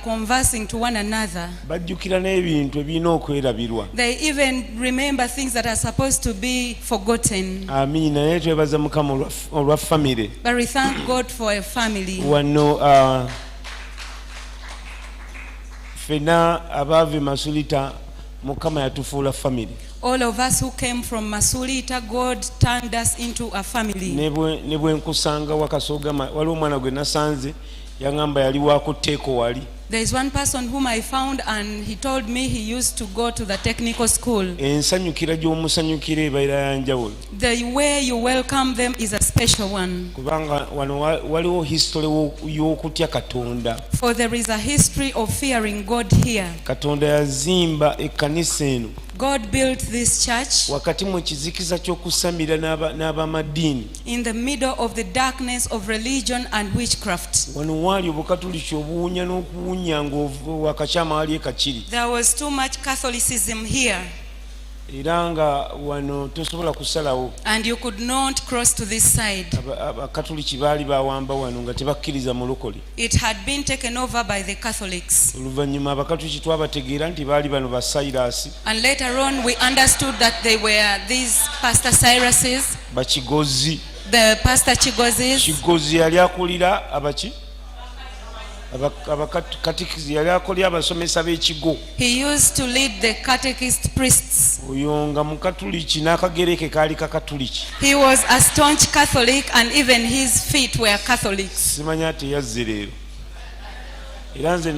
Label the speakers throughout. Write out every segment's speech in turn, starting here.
Speaker 1: conversing to one another.
Speaker 2: bajjukira n'ebintu ebirina okwerabirwa.
Speaker 1: They even remember things that are supposed to be forgotten.
Speaker 2: Amiina, naye twebaza Mukama olwa family.
Speaker 1: But we thank God for a family.
Speaker 2: Wano fena abaave Masuliita Mukama yatufuula family.
Speaker 1: All of us who came from Masuliita, God turned us into a family.
Speaker 2: Ne bwe nkusanga wakasooga waliwo omwana gwe nasanze yangamba yali wakuteeko wali.
Speaker 1: There is one person whom I found and he told me he used to go to the technical school.
Speaker 2: Ensanyukira gy'omusanyukira ebeera ya njawulo.
Speaker 1: The way you welcome them is a special one.
Speaker 2: Kubanga wano waliwo history y'okutya Katonda.
Speaker 1: For there is a history of fearing God here.
Speaker 2: Katonda yazimba ekkanisa eno.
Speaker 1: God built this church
Speaker 2: wakati mu kizikiza ky'okusamira n'abamadiini.
Speaker 1: in the middle of the darkness of religion and witchcraft.
Speaker 2: Wano waali obukatuliki obuwunya n'okuwunya ng'owakakyama wali ekakiri.
Speaker 1: There was too much Catholicism here.
Speaker 2: Era nga wano tosobola kusalawo.
Speaker 1: And you could not cross to this side.
Speaker 2: Abakatuliki baali bawamba wano nga tebakkiriza mulokole.
Speaker 1: It had been taken over by the Catholics.
Speaker 2: Oluvannyuma abakatuliki twabategeera nti baali bano ba Cyrus.
Speaker 1: And later on we understood that they were these Pastor Cyruses,
Speaker 2: Bakigozi.
Speaker 1: the Pastor Chigozis.
Speaker 2: Kigozi yali akulira abaki? Abakatikizi yali akulira abasomesa b'ekigo.
Speaker 1: He used to lead the catechist priests.
Speaker 2: Oyo nga mukatuliki n'akagereke kaali kakatuliki.
Speaker 1: He was a staunch Catholic and even his feet were Catholics.
Speaker 2: Simanya teyazze leero. Era nze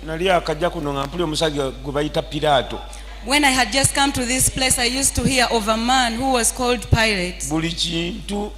Speaker 2: nali akajja kuno nga mpuli omusajja gwe bayita Piraato.
Speaker 1: When I had just come to this place, I used to hear of a man who was called Pilate.
Speaker 2: Buli kintu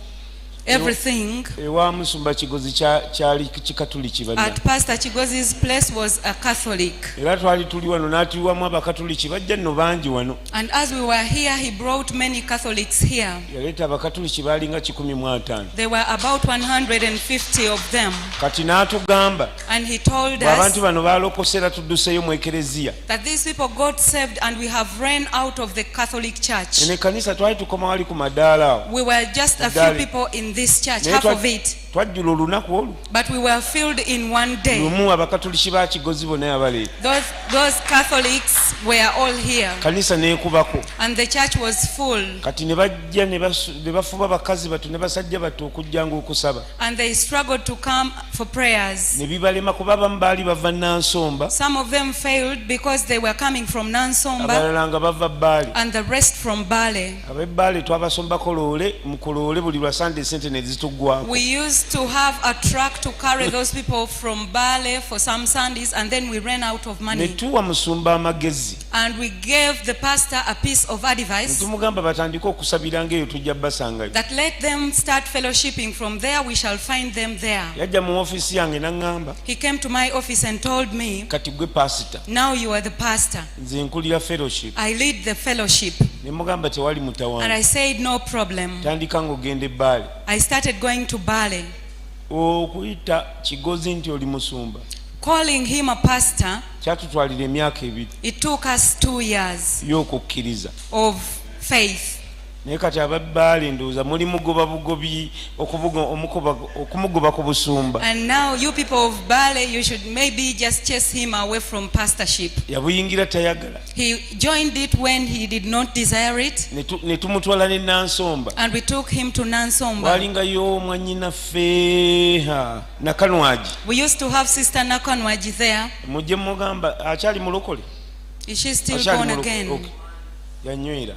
Speaker 1: Everything
Speaker 2: ewa Musumba Kigozi kyali kikatuliki banna.
Speaker 1: at Pastor Chigozi's place was a Catholic.
Speaker 2: Era twali tuli wano n'atuliwamu abakatuliki bajja nno bangi wano.
Speaker 1: And as we were here, he brought many Catholics here.
Speaker 2: Yaleeta abakatuliki baali nga 150.
Speaker 1: There were about 150 of them.
Speaker 2: Kati n'atugamba
Speaker 1: And he told
Speaker 2: abantu
Speaker 1: us
Speaker 2: bano baalokosera tudduseeyo mu ekereziya.
Speaker 1: that these people got saved and we have ran out of the Catholic church.
Speaker 2: Eno ekkanisa twali tukoma wali ku madaala awo.
Speaker 1: We were just a few people in this church, half of it.
Speaker 2: Twajjula olunaku olwo.
Speaker 1: But we were filled in one day.
Speaker 2: Lumu abakatuliki ba Kigozi bonna yabaleeta.
Speaker 1: Those Catholics were all here.
Speaker 2: Kanisa neekubako.
Speaker 1: And the church was full.
Speaker 2: Kati ne bajja ne bafuba bakazi batu ne basajja batu okujjanga okusaba.
Speaker 1: And they struggled to come for prayers.
Speaker 2: Ne bibalema kuba abamu baali bava Nansomba.
Speaker 1: Some of them failed because they were coming from Nansomba.
Speaker 2: Abalala nga bava Bbaale.
Speaker 1: And the rest from Bale.
Speaker 2: Ab'Ebbaale twabasombako loole mu kuloole buli lwa Sunday sente ne zituggwako.
Speaker 1: We used to have a truck to carry those people from Bale for some Sundays, and then we ran out of
Speaker 2: Ne
Speaker 1: money.
Speaker 2: tuwa musumba amagezi.
Speaker 1: And we gave the pastor a piece of advice
Speaker 2: Tumugamba batandike okusabiranga eyo tujja basangayo.
Speaker 1: that let them start fellowshipping from there, we shall find them there.
Speaker 2: Yajja mu office yange n'aŋŋamba
Speaker 1: He came to my office and told me,
Speaker 2: kati gwe pastor.
Speaker 1: now you are the pastor.
Speaker 2: Nze nkulira fellowship.
Speaker 1: I lead the fellowship.
Speaker 2: Ne mugamba tewali
Speaker 1: And
Speaker 2: mutawaana.
Speaker 1: I said, no problem.
Speaker 2: Tandika ng'ogenda Ebbaale.
Speaker 1: I started going to Bale.
Speaker 2: Okuyita Kigozi nti oli musumba
Speaker 1: Calling him a pastor,
Speaker 2: kyatutwalira emyaka 2
Speaker 1: it took us 2 years
Speaker 2: y'okukkiriza.
Speaker 1: of faith.
Speaker 2: Naye kati ab'Ebbaale ndowooza muli mugoba bugobi okumugoba ku busumba.
Speaker 1: And now you people of Bale, you should maybe just chase him away from pastorship.
Speaker 2: Yabuyingira tayagala.
Speaker 1: He joined it when he did not desire it.
Speaker 2: Ne tumutwala ne Nansomba.
Speaker 1: And we took him to Nansomba.
Speaker 2: Walingayo mwannyinaffe Nakanwaji.
Speaker 1: We used to have Sister Nakanwaji there.
Speaker 2: Mujje mugamba akyali mulokole.
Speaker 1: Is she still
Speaker 2: Akyali
Speaker 1: born
Speaker 2: mulokole.
Speaker 1: again?
Speaker 2: Okay. Yanywera.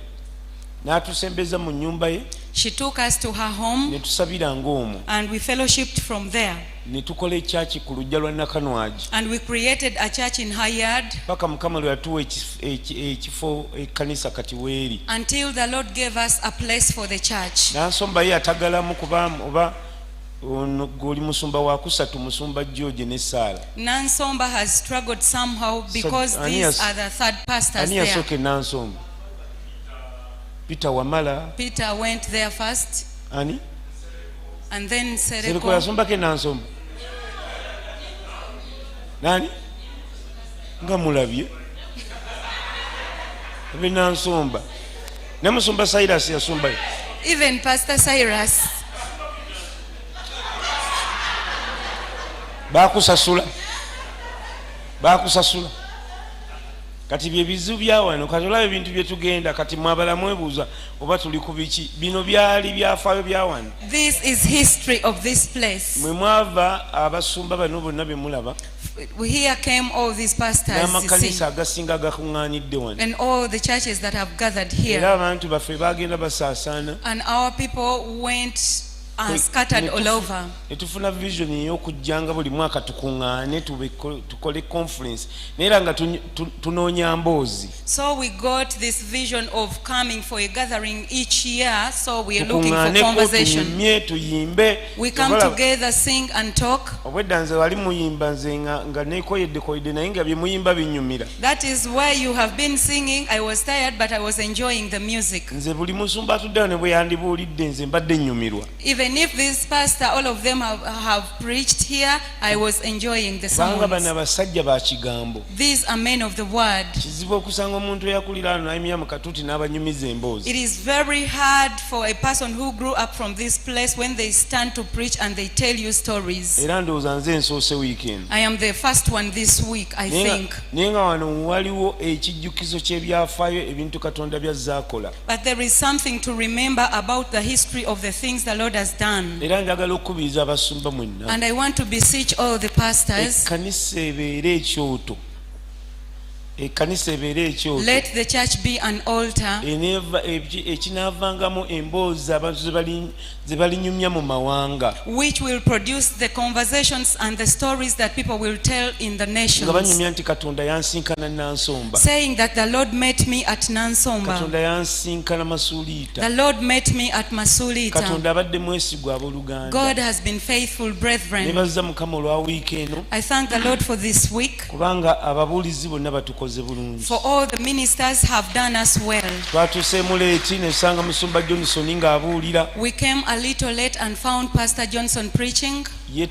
Speaker 2: N'atusembeza mu nnyumba ye.
Speaker 1: She took us to her home
Speaker 2: Ne tusabira ng'omwo.
Speaker 1: and we fellowshipped from there.
Speaker 2: Ne tukola ekyaki ku lujja lwa Nakanwaji.
Speaker 1: And we created a church in her yard
Speaker 2: Paka Mukama lwe yatuwa ekifo ekkanisa kati weeri.
Speaker 1: until the Lord gave us a place for the church.
Speaker 2: Nansomba ye atagalamu kuba oba goli musumba wa kusatu musumba George ne Sara.
Speaker 1: Nansomba has struggled somehow because these are the third pastors
Speaker 2: Ani
Speaker 1: there.
Speaker 2: yasooke Nansomba? Peter Wamala.
Speaker 1: Peter went there first
Speaker 2: Ani?
Speaker 1: and then
Speaker 2: Sereko
Speaker 1: Sereko.
Speaker 2: yasombako Nansomba. Nani? Nga mulabye. Abe Nansomba. Ne musumba Cyrus yasombayo.
Speaker 1: Even Pastor Cyrus.
Speaker 2: Bakusasula. bakusasula kati byebizu byawano kati olaba ebintu byetugenda kati mwabala mwebuuza oba tuli ku biki bino byali byafaayo byawano.
Speaker 1: This is history of this place.
Speaker 2: mwe mwava abasumba bano bonna be mulaba
Speaker 1: Here came all these pastors, you see,
Speaker 2: n'amakanisa agasinga gakuŋŋaanidde wano
Speaker 1: and all the churches that have gathered
Speaker 2: era
Speaker 1: here.
Speaker 2: abantu baffe bagenda basaasaana
Speaker 1: And our people went scattered all over.
Speaker 2: ne tufuna vision ey'okujjanga buli mwaka tukuŋŋaane tukole conference naye era nga tunoonya mboozi.
Speaker 1: So we got this vision of coming for a gathering each year. So we are looking for conversation.
Speaker 2: tunyumye tuyimbe.
Speaker 1: We come together, sing and talk.
Speaker 2: obwedda nze wali muyimba nze nga nekoyeddekoyedde naye nga bye muyimba binyumira.
Speaker 1: That is why you have been singing. I was tired, but I was enjoying the music.
Speaker 2: nze buli musumba atuddewo ne bwe yandibuulidde nze mbadde nnyumirwa.
Speaker 1: Even if this pastor, all of them have preached here, I was enjoying the
Speaker 2: kubanga bano
Speaker 1: sermons.
Speaker 2: abasajja ba kigambo.
Speaker 1: These are men of the word.
Speaker 2: kizibu okusanga omuntu eyakulira ano n'ayimira mu katuuti n'abanyumiza emboozi.
Speaker 1: It is very hard for a person who grew up from this place when they stand to preach and they tell you stories.
Speaker 2: era ndowooza nze nsoose weekend.
Speaker 1: I am the first one this week, I think.
Speaker 2: naye nga wano waliwo ekijjukizo ky'ebyafaayo ebintu katonda by'azzaakola.
Speaker 1: But there is something to remember about the history of the things the Lord has done.
Speaker 2: era njagala okukubiriza abasumba mwenna
Speaker 1: And I want to beseech all the pastors,
Speaker 2: ekkanisa ebeere ekyoto. ekkanisa ebeere ekyoto
Speaker 1: let the church be an altar
Speaker 2: ekinaavangamu emboozi abantu ze balinyumya mu mawanga
Speaker 1: which will produce the conversations and the stories that people will tell in the
Speaker 2: nga
Speaker 1: nations,
Speaker 2: banyumya nti katonda yansinkana Nansomba,
Speaker 1: saying that the Lord met me at Nansomba,
Speaker 2: katonda yansinkana Masuliita,
Speaker 1: the Lord met me at Masuliita.
Speaker 2: katonda abadde mwesigwa abooluganda.
Speaker 1: God has been faithful, brethren.
Speaker 2: nebaza mukama olwa wiiki eno
Speaker 1: I thank the Lord for this week,
Speaker 2: kubanga ababuulizi bonna batukoze bulungi.
Speaker 1: for all the ministers have done us well.
Speaker 2: twatuseemu leeti ne tusanga musumba Johnson ng'abuulira.
Speaker 1: We came a little late and found Pastor Johnson preaching.
Speaker 2: ye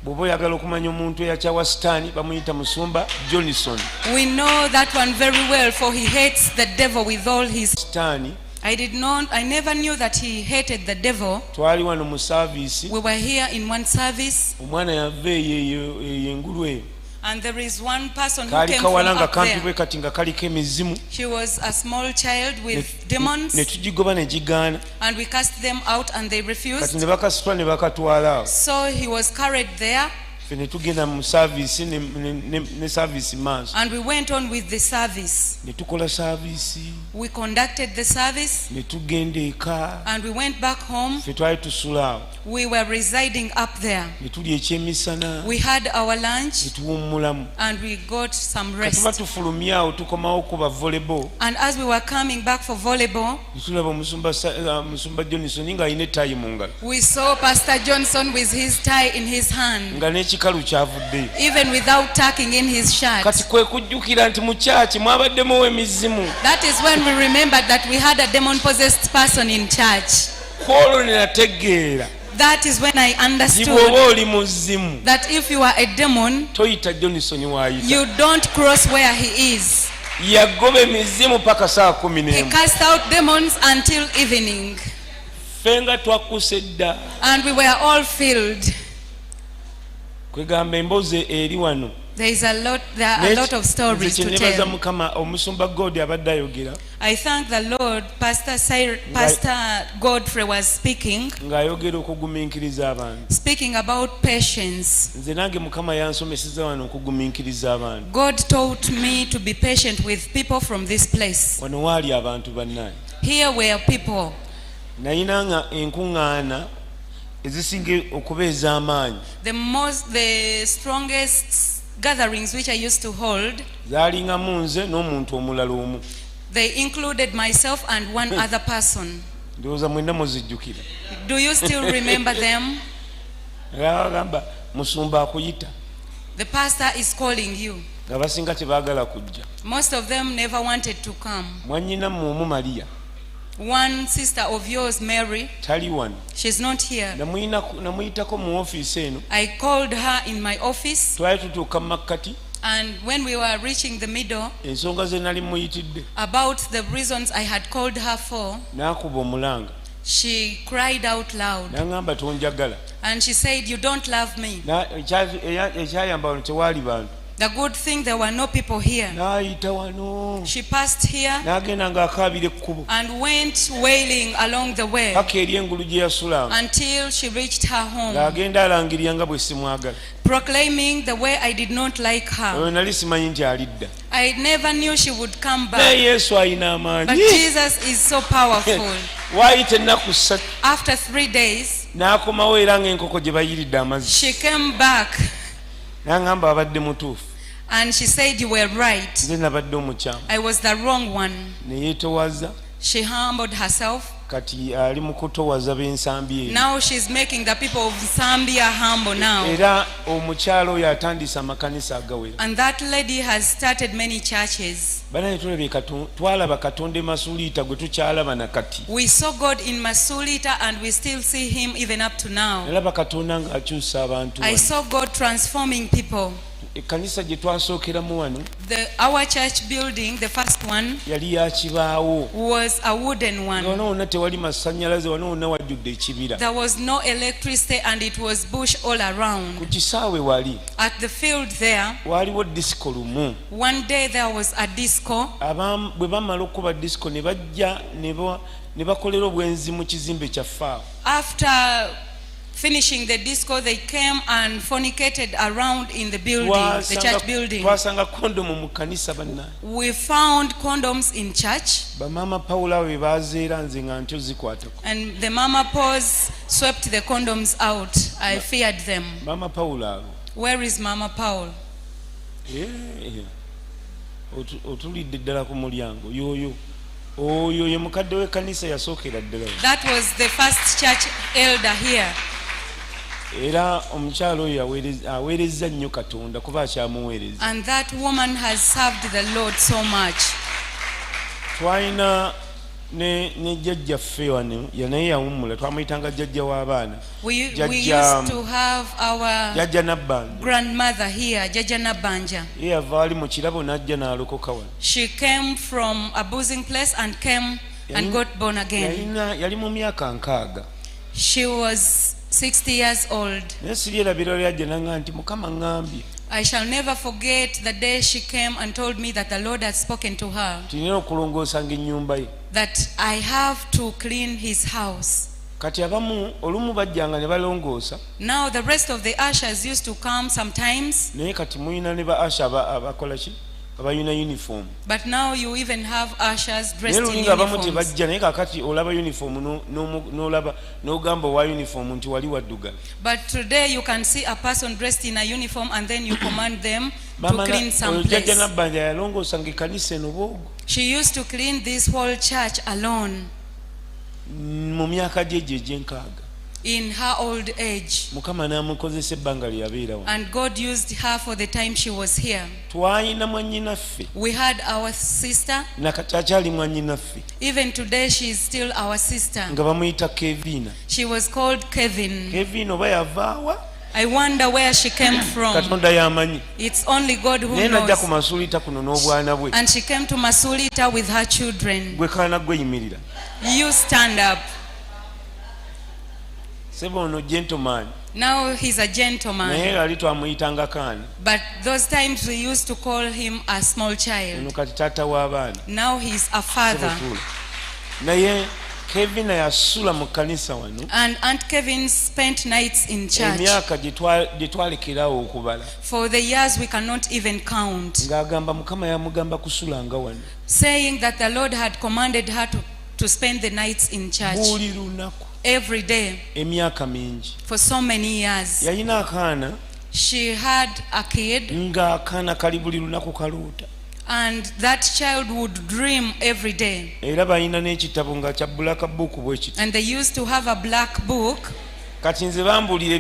Speaker 2: bw'oba oyagala okumanya omuntu eyakyawa sitaani bamuyita musumba Johnson.
Speaker 1: We know that one very well, for he hates the devil with all his.
Speaker 2: sitaani
Speaker 1: I never knew that he hated the devil.
Speaker 2: twali wano mu saaviisi,
Speaker 1: We were here in one service,
Speaker 2: omwana yava eyo engulu eyo
Speaker 1: and there is one person who
Speaker 2: kaali
Speaker 1: came from
Speaker 2: kawala nga
Speaker 1: up
Speaker 2: kampi
Speaker 1: there.
Speaker 2: bwe kati nga kaliko emizimu.
Speaker 1: She was a small child with demons,
Speaker 2: ne tugigoba ne gigaana
Speaker 1: and we cast them out and they
Speaker 2: kati
Speaker 1: refused.
Speaker 2: ne bakasitula ne bakatwala awo.
Speaker 1: So he was carried there,
Speaker 2: ffe ne tugenda mu saaviisi ne saaviisi maaso
Speaker 1: and we went on with the service.
Speaker 2: ne tukola saaviisi
Speaker 1: We conducted the service,
Speaker 2: ne tugenda eka.
Speaker 1: and we went back home.
Speaker 2: ffe twali tusula awo
Speaker 1: We were residing up there.
Speaker 2: ne tulya ekyemisana
Speaker 1: We had our
Speaker 2: ne
Speaker 1: lunch
Speaker 2: tuwummulamu.
Speaker 1: and we got some
Speaker 2: tuba
Speaker 1: rest.
Speaker 2: tufulumya awo tukomawo kuba volleyball
Speaker 1: And as we were coming back for volleyball,
Speaker 2: ne tulaba musumba Johnson ng'alina ettayi mu ngalo
Speaker 1: we saw Pastor Johnson with his tie in his hand,
Speaker 2: nga n'ekikalu kyavuddeyo.
Speaker 1: even without tucking in his shirt.
Speaker 2: kati kwe kujjukira nti mu kyaki mwabaddemuwo emizimu.
Speaker 1: That is when we remembered that we had a demon-possessed person in church.
Speaker 2: kwolwo ne nategeera
Speaker 1: That is when I
Speaker 2: nti bw'oba
Speaker 1: understood
Speaker 2: oli muzimu
Speaker 1: that if you are a demon,
Speaker 2: toyita Johnson w'ayita.
Speaker 1: you don't cross where he is.
Speaker 2: yagoba emizimu paka saa 11.
Speaker 1: He cast out demons until evening,
Speaker 2: ffe nga twakkuse dda.
Speaker 1: and we were all filled.
Speaker 2: kwegamba emboozi eri wano.
Speaker 1: There are a lot of stories to
Speaker 2: nebaza
Speaker 1: tell.
Speaker 2: mukama omusumba God abadde ayogera
Speaker 1: I thank the Lord. Pastor Godfrey was speaking
Speaker 2: ng'ayogera okugumiikiriza abantu.
Speaker 1: about patience.
Speaker 2: nze nange mukama yansomeseza wano okugumiikiriza abantu.
Speaker 1: God taught me to be patient with people from this place.
Speaker 2: wano waali abantu bannaye.
Speaker 1: Here were people.
Speaker 2: nayinanga enkuŋŋaana ezisinga okuba ez'amaanyi.
Speaker 1: The strongest gatherings which I used to hold,
Speaker 2: zaalingamu nze n'omuntu omulala omu.
Speaker 1: they included myself and one other person.
Speaker 2: ndowooza mwenna muzijjukira.
Speaker 1: Do you still remember them?
Speaker 2: agamba musumba akuyita.
Speaker 1: The pastor is calling you.
Speaker 2: nga basinga tebaagala kujja.
Speaker 1: Most of them never wanted to come.
Speaker 2: mwannyinamu omu Maria
Speaker 1: One sister of yours, Mary,
Speaker 2: tali wano.
Speaker 1: she's not here.
Speaker 2: namuyitako mu ofiisi eno.
Speaker 1: I called her in my office,
Speaker 2: twali tutuuka mu makkati.
Speaker 1: and when we were reaching the middle,
Speaker 2: ensonga ze nali muyitidde.
Speaker 1: about the reasons I had called her for,
Speaker 2: n'akuba omulanga.
Speaker 1: she cried out loud,
Speaker 2: n'aŋŋamba tonjagala.
Speaker 1: and she said, "You don't love me."
Speaker 2: ekyayamba wano tewaali bantu.
Speaker 1: The good thing there were no people here.
Speaker 2: n'ayita wano
Speaker 1: She passed here
Speaker 2: n'agenda ng'akaabira ekkubo
Speaker 1: and went wailing along the way
Speaker 2: paka eri engulu gye yasulanga
Speaker 1: until she reached her home,
Speaker 2: ng'agenda alangirira nga bwe simwagala.
Speaker 1: proclaiming the way I did not like her.
Speaker 2: Oyo nali simanyi nti alidda.
Speaker 1: I never knew she would come
Speaker 2: naye
Speaker 1: back.
Speaker 2: yesu alina
Speaker 1: But
Speaker 2: amaanyi.
Speaker 1: Jesus is so powerful.
Speaker 2: waayita ennaku 3
Speaker 1: After 3 days,
Speaker 2: n'akomawo era ng'enkoko gye bayiridde amazzi.
Speaker 1: she came back
Speaker 2: n'aŋŋamba abadde mutuufu,
Speaker 1: and she said, "You were right.
Speaker 2: nze nabadde omukyamu.
Speaker 1: I was the wrong one."
Speaker 2: ne yeetowaza,
Speaker 1: She humbled herself.
Speaker 2: kati ali mu kutowaza b'ensambi eyo.
Speaker 1: Now she's making the people of Zambia humble now.
Speaker 2: era omukyalo oyo atandise amakanisa agawera.
Speaker 1: And that lady has started many churches.
Speaker 2: banaye twalaba katonda e Masuliita gwe tukyalaba nakati.
Speaker 1: We saw God in Masuliita and we still see him even up to now.
Speaker 2: nalaba katonda ng'akyusa abantu
Speaker 1: I
Speaker 2: wano.
Speaker 1: saw God transforming people.
Speaker 2: ekkanisa gye twasookeramu wano
Speaker 1: Our church building, the first one,
Speaker 2: yali yakibaawo.
Speaker 1: was a wooden one.
Speaker 2: wano wonna tewali masannyalaze, wano wonna wajjudde ekibira.
Speaker 1: There was no electricity and it was bush all
Speaker 2: ku
Speaker 1: around.
Speaker 2: kisaawe wali
Speaker 1: At the field there,
Speaker 2: waaliwo disiko lumu.
Speaker 1: one day there was a disco.
Speaker 2: bwe bamala okuba disiko ne bajja ne bakolera obwenzi mu kizimbe kyaffe awo.
Speaker 1: After finishing the disco, they came and fornicated around in the building, the church building.
Speaker 2: twasanga kondomu mu kanisa banna.
Speaker 1: We found condoms in church,
Speaker 2: bamaama pawulo abo be baazeera nze nga ntyo zikwatako.
Speaker 1: and the mama Paws swept the condoms out. I feared them.
Speaker 2: maama pawulo abo
Speaker 1: Where is Mama Paul?
Speaker 2: otulidde ddala ku mulyango yoyo. oyo ye mukadde w'ekkanisa yasookera ddala.
Speaker 1: That was the first church elder here.
Speaker 2: era omukyalo oyo aweerezza nnyo katonda kuba akyamuweereza.
Speaker 1: And that woman has served the Lord so much.
Speaker 2: twalina ne jjajjaffe wano naye yawummula, twamuyitanga jjajja w'abaana.
Speaker 1: We used to have our
Speaker 2: jjajja nabbanja.
Speaker 1: grandmother here, Jaja Nabanja.
Speaker 2: ye yava wali mu kirabo n'ajja n'alokoka wano.
Speaker 1: She came from a boozing place and came and got born again.
Speaker 2: yali mu myaka 6.
Speaker 1: She was 60 years old.
Speaker 2: naye siryerabira lyajja nanga nti mukama ŋŋambye
Speaker 1: I shall never forget the day she came and told me that the Lord had spoken to her,
Speaker 2: tulina okulongoosanga ennyumba ye.
Speaker 1: that I have to clean his house.
Speaker 2: kati abamu olumu bajjanga ne balongoosa,
Speaker 1: Now the rest of the ushers used to come sometimes,
Speaker 2: naye kati muyina ne ba asha abakola ki, abayina uniform.
Speaker 1: but now you even have ushers
Speaker 2: naye
Speaker 1: dressed in
Speaker 2: lulinga abamu
Speaker 1: uniforms.
Speaker 2: tebajja, naye kakati olaba uniform n'olaba n'ogamba owa uniform nti wali waddugala.
Speaker 1: But today you can see a person dressed in a uniform and then you command them to clean some
Speaker 2: oyo jjajja
Speaker 1: place.
Speaker 2: nabbanja yalongoosanga ekkanisa eno bwogwo
Speaker 1: She used to clean this whole church alone
Speaker 2: mu myaka gye egyo egy'enkaaga.
Speaker 1: in her old age.
Speaker 2: mukama n'amukozesa ebbanga lye yabeera wano.
Speaker 1: And God used her for the time she was here.
Speaker 2: twalina mwannyinaffe
Speaker 1: We had our sister.
Speaker 2: nakati akyali mwannyinaffe
Speaker 1: Even today she is still our sister.
Speaker 2: nga bamuyita Kevina.
Speaker 1: She was called Kevin.
Speaker 2: Kevina oba yavaawa
Speaker 1: I wonder where she came from.
Speaker 2: katonda yamanyi.
Speaker 1: It's only God who
Speaker 2: naye najja ku
Speaker 1: knows.
Speaker 2: Masuliita kuno n'obwana bwe.
Speaker 1: And she came to Masuliita with her children.
Speaker 2: gwe kaana gwe yimirira.
Speaker 1: You stand up.
Speaker 2: seba ono gentleman.
Speaker 1: Now he's a gentleman.
Speaker 2: naye ali twamuyitanga kaana.
Speaker 1: But those times we used to call him a small
Speaker 2: ono
Speaker 1: child.
Speaker 2: kati taata w'abaana.
Speaker 1: Now he's a father.
Speaker 2: Tuula. naye Kevina yasula mu kkanisa wano
Speaker 1: And Aunt Kevin spent nights in church.
Speaker 2: emyaka gye twalekerawo okubala,
Speaker 1: For the years we cannot even count.
Speaker 2: ng'agamba mukama yamugamba kusulanga wano
Speaker 1: Saying that the Lord had commanded her to spend the nights in church
Speaker 2: buli lunaku
Speaker 1: every day
Speaker 2: emyaka mingi.
Speaker 1: for so many years.
Speaker 2: yalina akaana
Speaker 1: She had a kid,
Speaker 2: ng'akaana kali buli lunaku kaloota,
Speaker 1: and that child would dream every day.
Speaker 2: era balina n'ekitabo nga kya bulaka buuku bwe kiti.
Speaker 1: And they used to have a black book.
Speaker 2: kati nze bambuulira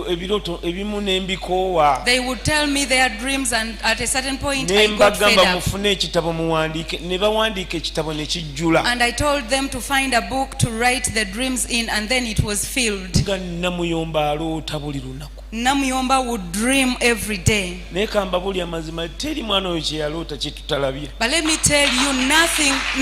Speaker 2: ebirooto ebimu n'embikoowa,
Speaker 1: They would tell me their dreams, and at a certain point
Speaker 2: ne
Speaker 1: I got fed
Speaker 2: mbagamba
Speaker 1: up.
Speaker 2: mufune ekitabo muwandiike, ne bawandiika ekitabo ne kijjula
Speaker 1: And I told them to find a book to write the dreams in, and then it was filled.
Speaker 2: nga Namuyomba aloota buli lunaku.
Speaker 1: Namuyomba would dream every day.
Speaker 2: naye kamba buli amazima teri mwana oyo kye yaloota kye tutalabye.
Speaker 1: But let me tell you,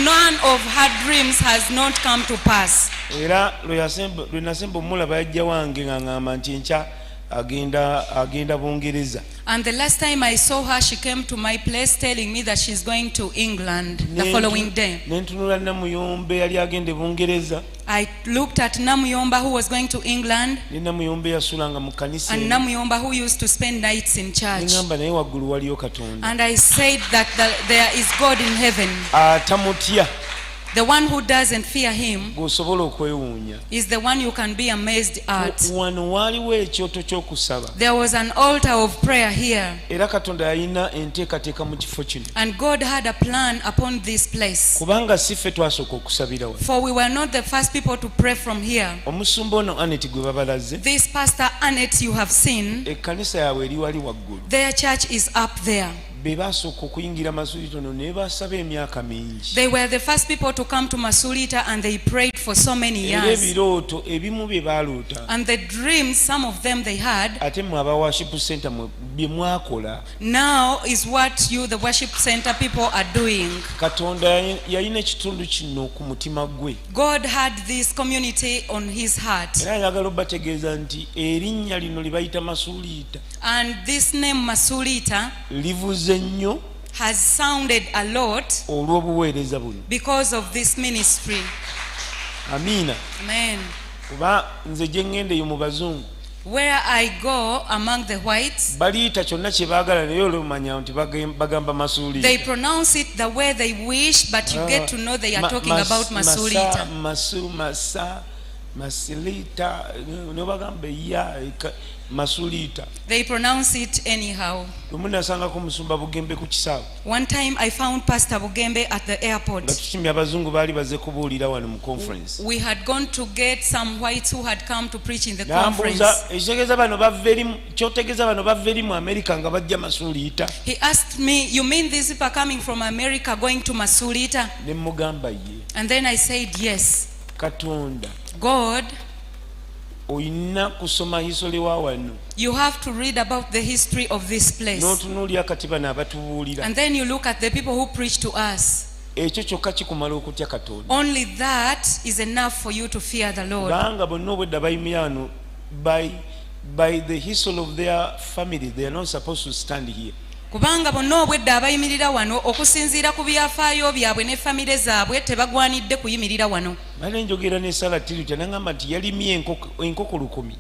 Speaker 1: none of her dreams has not come to pass.
Speaker 2: era lwe nasemba omulaba yajja wange ng'aŋŋamba nti enkya agenda Bungereza.
Speaker 1: And the last time I saw her, she came to my place telling me that she's going to England the following day.
Speaker 2: Nentunula Namuyombe yali agende Bungereza.
Speaker 1: I looked at Namuyomba, who was going to England,
Speaker 2: Ne Namuyombe yasulanga mu kanisa.
Speaker 1: and Namuyomba, who used to spend nights in church.
Speaker 2: Ngamba naye waggulu waliyo Katonda.
Speaker 1: And I said that there is God in heaven.
Speaker 2: Atamutya.
Speaker 1: The one who doesn't fear him
Speaker 2: Gwosobola okwewuunya.
Speaker 1: is the one you can be amazed at.
Speaker 2: Wano waaliwo ekyoto ky'okusaba.
Speaker 1: There was an altar of prayer here.
Speaker 2: Era Katonda yalina enteekateeka mu kifo kino.
Speaker 1: And God had a plan upon this place.
Speaker 2: Kubanga si ffe twasooka okusabira wano.
Speaker 1: For we were not the first people to pray from here.
Speaker 2: Omusumba ono Annette gwe babalaze.
Speaker 1: This pastor Annette you have seen,
Speaker 2: Ekkanisa yaabwe eri wali waggulu.
Speaker 1: their church is up there.
Speaker 2: Be baasooka okuyingira Masuliita ono ne basaba emyaka mingi.
Speaker 1: They were the first people to come to Masuliita, and they prayed for so many
Speaker 2: Era
Speaker 1: years.
Speaker 2: ebirooto ebimu bye baaloota.
Speaker 1: And the dreams, some of them they had,
Speaker 2: Ate mmwe aba worship center bye mwakola.
Speaker 1: now is what you, the worship center people, are doing.
Speaker 2: Katonda yalina ekitundu kino ku mutima gwe.
Speaker 1: God had this community on his heart.
Speaker 2: Era ayagala obategeeza nti erinnya lino lye bayita Masuliita
Speaker 1: And this name Masuliita
Speaker 2: livuze nnyo
Speaker 1: has sounded a lot
Speaker 2: olw'obuweereza buno.
Speaker 1: because of this ministry.
Speaker 2: Amiina.
Speaker 1: Amen.
Speaker 2: Kuba nze gye ŋŋendeyo mu bazungu
Speaker 1: Where I go among the whites,
Speaker 2: baliyita kyonna kye baagala naye olwomanya nti bagamba Masuliita.
Speaker 1: they pronounce it the way they wish, but you get to know they are talking about Masuliita.
Speaker 2: Masuliita ne bagamba Masuliita.
Speaker 1: They pronounce it anyhow.
Speaker 2: Lumu nasangako Musumba Bugembe ku kisaawe.
Speaker 1: One time I found Pastor Bugembe at the
Speaker 2: Nga
Speaker 1: airport.
Speaker 2: tukimya abazungu baali baze kubuulira wano mu conference.
Speaker 1: We had gone to get some whites who had come to preach in the
Speaker 2: N'ambuuza
Speaker 1: conference.
Speaker 2: ekitegeeza bano bava eri kyotegeeza bano bava eri mu America nga bajja Masuliita.
Speaker 1: He asked me, "You mean these people are coming from America going to Masuliita?"
Speaker 2: Ne mugamba ye.
Speaker 1: And then I said, "Yes."
Speaker 2: Katonda
Speaker 1: God,
Speaker 2: oyina kusoma history wa wano.
Speaker 1: you have to read about the history of this place.
Speaker 2: N'otunuulira kati bano abatubuulira.
Speaker 1: And then you look at the people who preach to us.
Speaker 2: Ekyo kyokka kikumala okutya Katonda.
Speaker 1: Only that is enough for you to fear the Lord.
Speaker 2: Kubanga bonna obwedda bayimira wano by the history of their family they are not supposed to stand here.
Speaker 1: Kubanga bonna obwedda abayimirira wano okusinziira ku byafaayo byabwe ne famire zaabwe tebagwanidde kuyimirira wano.
Speaker 2: Bale njogera ne Sarah Tiruta nangamba nti yalimye enkoko 1000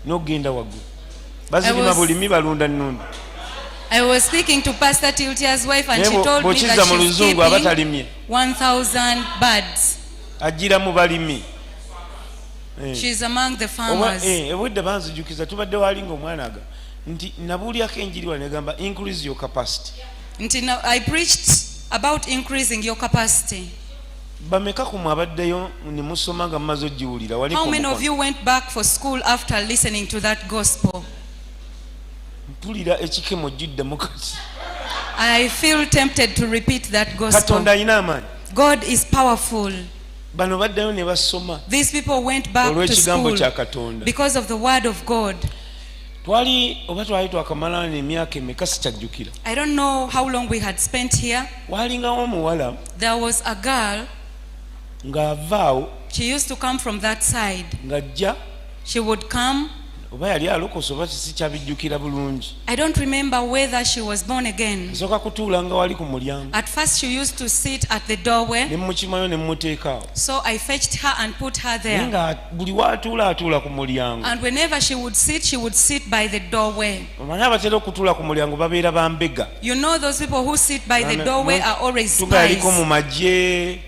Speaker 2: n'ogenda waggulu. Bazirima bulimi balunda nnundu.
Speaker 1: I was speaking to Pastor Tiltia's wife, and she told me
Speaker 2: Bw'okizza mu
Speaker 1: that she's
Speaker 2: luzungu
Speaker 1: keeping
Speaker 2: abatalimye
Speaker 1: 1,000 birds.
Speaker 2: ajjira mu balimi.
Speaker 1: She's among the farmers.
Speaker 2: Obwedda banzijukiza tubadde wali ng'omwana aga nti nabuulyako enjiri wano egamba increase your capacity.
Speaker 1: I preached about increasing your capacity.
Speaker 2: Bameka ku mwabaddeyo ne musoma nga mumaze ogiwulira wali
Speaker 1: How many of you went back for school after listening to that gospel?
Speaker 2: mpulira ekikemo jiddemu kati.
Speaker 1: I feel tempted to repeat that gospel.
Speaker 2: Katonda alina amaanyi.
Speaker 1: God is powerful.
Speaker 2: Bano baddayo ne basoma
Speaker 1: These people went back to
Speaker 2: olw'ekigambo
Speaker 1: school
Speaker 2: kya Katonda.
Speaker 1: because of the word of God.
Speaker 2: Twali twakamala n'emyaka emeka sikyajjukira.
Speaker 1: I don't know how long we had spent here.
Speaker 2: Waalingawo omuwala
Speaker 1: There was a girl.
Speaker 2: ng'avaawo
Speaker 1: She used to come from that side.
Speaker 2: ng'ajja
Speaker 1: She would come.
Speaker 2: oba yali alokose oba sikyabijjukira bulungi.
Speaker 1: I don't remember whether she was born again.
Speaker 2: Nsooka kutuula nga wali ku mulyango
Speaker 1: At first she used to sit at the doorway.
Speaker 2: ne mukimayo ne mmuteekaawo.
Speaker 1: So I fetched her and put her
Speaker 2: Naye
Speaker 1: there.
Speaker 2: nga buli waatuula atuula ku mulyango.
Speaker 1: And whenever she would sit by the doorway.
Speaker 2: Omanyi abatera okutuula ku mulyango babeera bambega.
Speaker 1: You know those people who sit by the doorway are always
Speaker 2: tugaliko mu
Speaker 1: spies.
Speaker 2: magye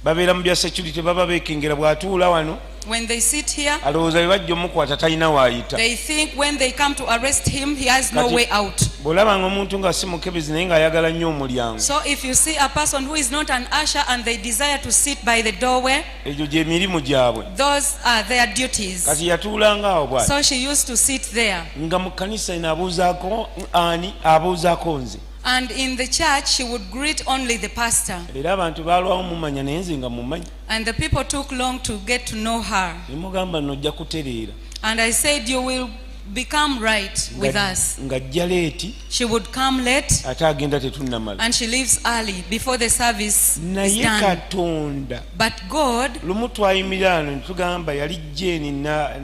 Speaker 2: babeera mu bya security baba beekengera bw'atuula wano
Speaker 1: When they sit here,
Speaker 2: alowooza bwe bajja omukwata talina waayita.
Speaker 1: they think when they come to arrest him, he has no way out.
Speaker 2: bw'olabanga omuntu nga si mukebezi naye ng'ayagala nnyo omulyango,
Speaker 1: So if you see a person who is not an usher and they desire to sit by the doorway,
Speaker 2: egyo gy'emirimu gyabwe.
Speaker 1: those are their duties.
Speaker 2: Kati yatuulanga awo bw'ati
Speaker 1: So she used to sit there.
Speaker 2: nga mu kkanisa eno abuuzaako ani abuuzaako nze.
Speaker 1: And in the church, she would greet only the pastor.
Speaker 2: Era abantu baalwawo mumanya naye nze nga mumanyi.
Speaker 1: And the people took long to get to know her.
Speaker 2: Ne mugamba nno ojja kutereera.
Speaker 1: And I said, you will become right with us.
Speaker 2: ng'ajja leeti
Speaker 1: She would come late
Speaker 2: ate agenda tetunnamala
Speaker 1: and she leaves early before the service is
Speaker 2: naye
Speaker 1: done.
Speaker 2: katonda
Speaker 1: But God,
Speaker 2: lumu twayimirira ano netugamba yali Jeni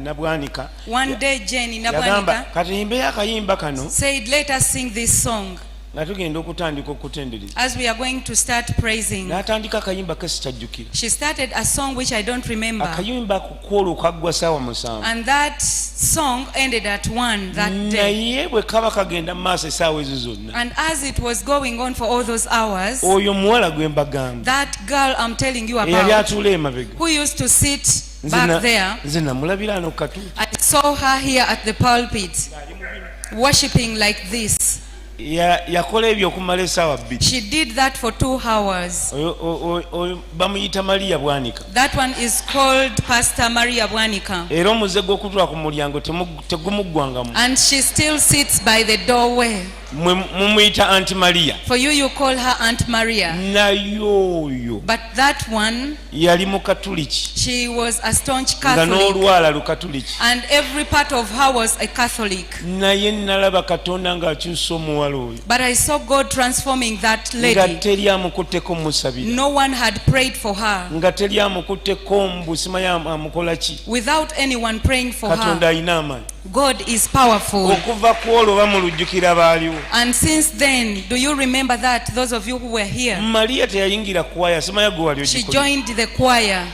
Speaker 2: Nabwanika
Speaker 1: one day Jenny
Speaker 2: yagamba
Speaker 1: Nabwanika
Speaker 2: katuyimbeyo akayimba kano
Speaker 1: said, let us sing this song
Speaker 2: nga tugenda okutandika okutendereza
Speaker 1: as we are going to start praising.
Speaker 2: n'atandika akayimba ke sitajjukira
Speaker 1: She started a song which I don't remember.
Speaker 2: akayimba kukwolwa kaggwa saawa 7
Speaker 1: And that song ended at 1 that day.
Speaker 2: naye bwe kaba kagenda mu maaso essaawa ezo zonna
Speaker 1: And as it was going on for all those hours,
Speaker 2: oyo muwala gwe mbagamba
Speaker 1: that girl I'm telling you
Speaker 2: eyali
Speaker 1: about,
Speaker 2: atuula emabega
Speaker 1: who used to sit back there,
Speaker 2: nze namulabira ano katu
Speaker 1: I saw her here at the pulpit worshipping like this.
Speaker 2: yakola ebyo okumala essaawa 2.
Speaker 1: She did that for 2 hours.
Speaker 2: oyo bamuyita Maria Bwanika
Speaker 1: That one is called Pastor Maria Bwanika.
Speaker 2: era omuze gw'okutula ku mulyango tegumuggwangamu
Speaker 1: And she still sits by the doorway.
Speaker 2: mumuyita Anti Maria
Speaker 1: For you, you call her Aunt Maria.
Speaker 2: naye oyo
Speaker 1: But that one,
Speaker 2: yali mukatuliki
Speaker 1: she was a staunch
Speaker 2: nga
Speaker 1: Catholic.
Speaker 2: n'olwala lukatuliki
Speaker 1: And every part of her was a Catholic.
Speaker 2: naye nalaba Katonda ng'akyusa omuwala oyo
Speaker 1: But I saw God transforming that
Speaker 2: nga
Speaker 1: lady.
Speaker 2: teri amukutteko musabira
Speaker 1: No one had prayed for her.
Speaker 2: nga teri amukutteko mbusimaye amukola ki
Speaker 1: Without anyone praying for
Speaker 2: Katonda
Speaker 1: her.
Speaker 2: alina amaanyi
Speaker 1: God is powerful.
Speaker 2: okuva ku olwo bamulujjukira baaliwo
Speaker 1: And since then, do you remember that, those of you who were here?
Speaker 2: Maria teyayingira kwaya simaye gwe wali
Speaker 1: She
Speaker 2: ogikola
Speaker 1: joined the choir.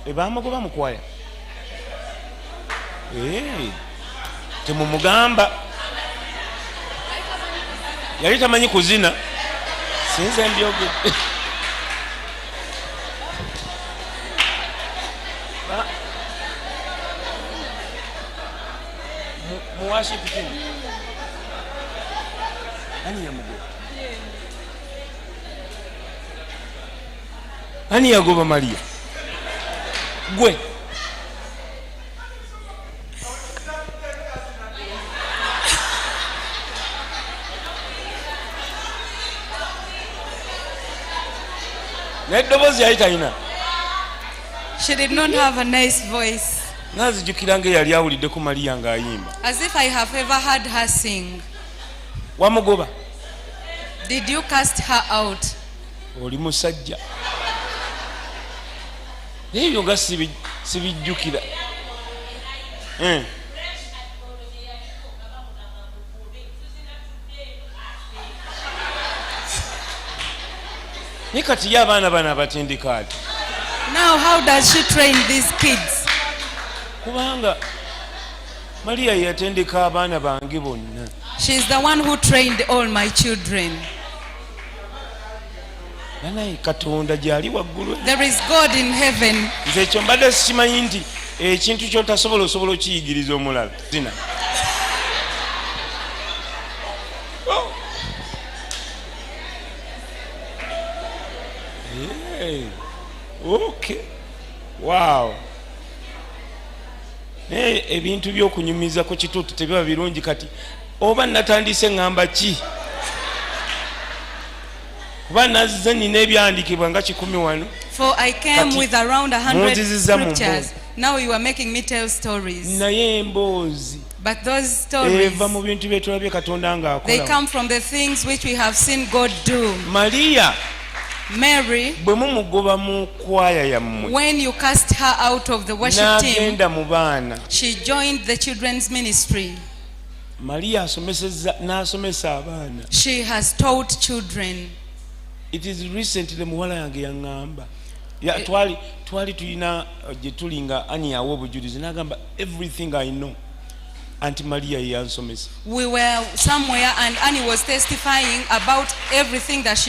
Speaker 2: ebamugoba mu kwaya temumugamba yali tamanyi kuzina sinze mbyogedde mu worship team ani yamugoba ani yagoba Maria gwe n'eddoboozi yali talina
Speaker 1: She did not have a nice voice.
Speaker 2: nazijjukira ng'eyali awulidde ku Maria ng'ayimba
Speaker 1: As if I have ever heard her sing.
Speaker 2: wamugoba
Speaker 1: Did you cast her out?
Speaker 2: oli musajja ebyo nga sibijjukira naye kati ye abaana bano abatendeka ati
Speaker 1: Now, how does she train these kids?
Speaker 2: kubanga Maria yatendeka abaana bange bonna
Speaker 1: She's the one who trained all my children.
Speaker 2: naye Katonda gy'ali waggulu
Speaker 1: There is God in heaven.
Speaker 2: nze ekyo mbadde sikimanyi nti ekintu kyotasobola osobola okiyigiriza omulala zina okay wow naye ebintu by'okunyumiza ku kituutu tebiba birungi kati oba natandise ŋŋamba ki kuba nazze nina ebyandiikibwa nga 10 wano
Speaker 1: For I came
Speaker 2: Kati,
Speaker 1: with around 100
Speaker 2: munziziza mu
Speaker 1: scriptures. Now you are making me tell stories.
Speaker 2: naye emboozi
Speaker 1: But those stories,
Speaker 2: eva mu bintu bye tulabye Katonda
Speaker 1: they
Speaker 2: ng'akola
Speaker 1: come from the things which we have seen God do.
Speaker 2: Maria
Speaker 1: Mary,
Speaker 2: bwe mumugoba mu kwaya yammwe
Speaker 1: when you cast her out of the worship team,
Speaker 2: n'agenda mu baana
Speaker 1: she joined the children's ministry.
Speaker 2: Maria n'asomesa abaana
Speaker 1: She has taught children.
Speaker 2: it is recently muwala yange yaŋŋamba twali tulina gye tuli nga ani yawa obujulizi n'agamba everything I know Auntie Maria yansomesa
Speaker 1: We were somewhere and Annie was testifying about everything that she